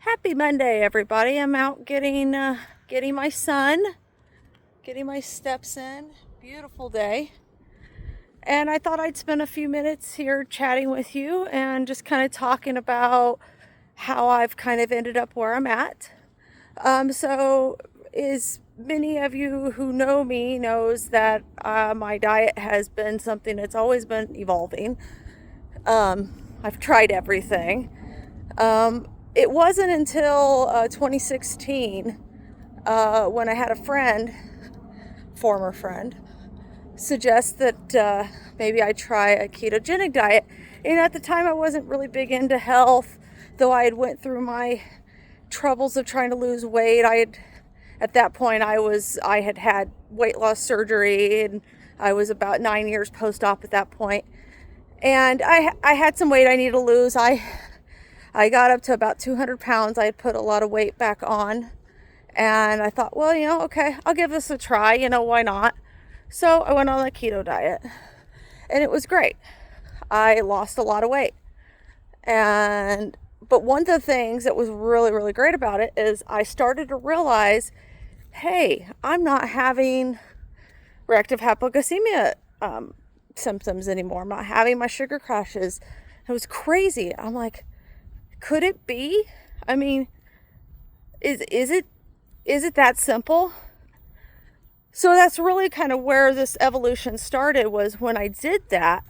Happy Monday, everybody. I'm out getting my sun, getting my steps in. Beautiful day. And I thought I'd spend a few minutes here chatting with you and just kind of talking about how I've kind of ended up where I'm at. So as many of you who know me knows that my diet has been something that's always been evolving. I've tried everything. It wasn't until 2016 when I had a friend, former friend, suggest that maybe I try a ketogenic diet. And at the time I wasn't really big into health, though I had went through my troubles of trying to lose weight. At that point I had had weight loss surgery, and I was about 9 years post-op at that point. And I had some weight I needed to lose. I got up to about 200 pounds. I had put a lot of weight back on. And I thought, well, okay, I'll give this a try. Why not? So I went on a keto diet. And it was great. I lost a lot of weight. But one of the things that was really, really great about it is I started to realize, hey, I'm not having reactive hypoglycemia symptoms anymore. I'm not having my sugar crashes. It was crazy. I'm like, could it be? I mean, is it that simple? So that's really kind of where this evolution started, was when I did that.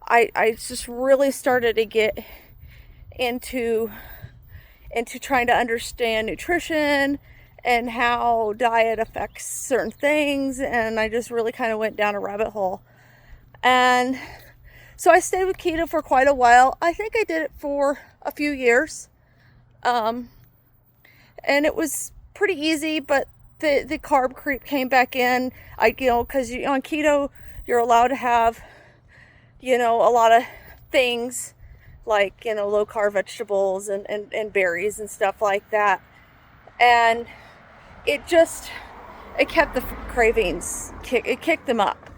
I just really started to get into trying to understand nutrition and how diet affects certain things, and I just really kind of went down a rabbit hole. And so I stayed with keto for quite a while. I think I did it for a few years. And it was pretty easy, but the carb creep came back in. Because on keto, you're allowed to have, a lot of things like, low carb vegetables and berries and stuff like that. And it kept the cravings, it kicked them up.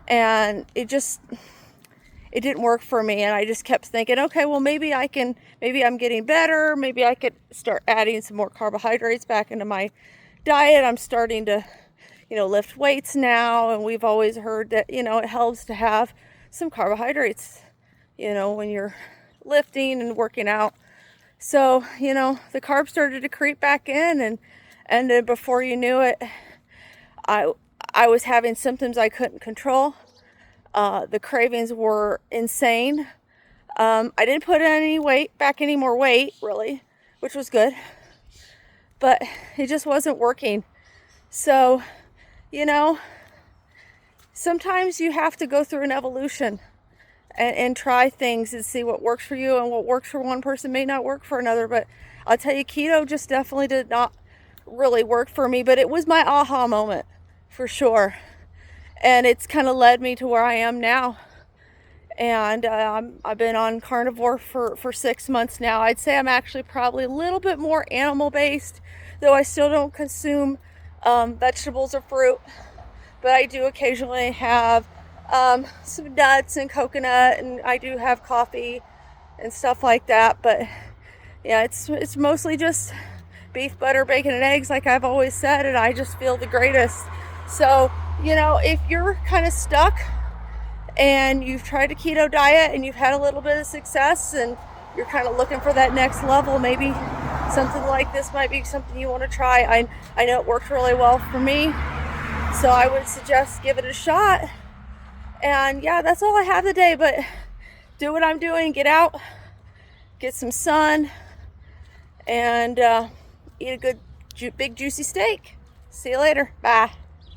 And it didn't work for me. And I just kept thinking, okay, well, maybe I'm getting better. Maybe I could start adding some more carbohydrates back into my diet. I'm starting to, lift weights now. And we've always heard that, it helps to have some carbohydrates, when you're lifting and working out. So, the carbs started to creep back in, and then before you knew it, I was having symptoms I couldn't control. The cravings were insane. I didn't put any more weight, really, which was good. But it just wasn't working. So, sometimes you have to go through an evolution and try things and see what works for you, and what works for one person may not work for another. But I'll tell you, keto just definitely did not really work for me, but it was my aha moment for sure. And it's kind of led me to where I am now. And I've been on carnivore for 6 months now. I'd say I'm actually probably a little bit more animal based, though I still don't consume vegetables or fruit. But I do occasionally have some nuts and coconut, and I do have coffee and stuff like that. But yeah, it's mostly just beef, butter, bacon, and eggs, like I've always said, and I just feel the greatest. So, if you're kind of stuck and you've tried a keto diet and you've had a little bit of success and you're kind of looking for that next level, maybe something like this might be something you want to try. I know it worked really well for me, so I would suggest give it a shot. And yeah, that's all I have today, but do what I'm doing. Get out, get some sun, and eat a good, big, juicy steak. See you later. Bye.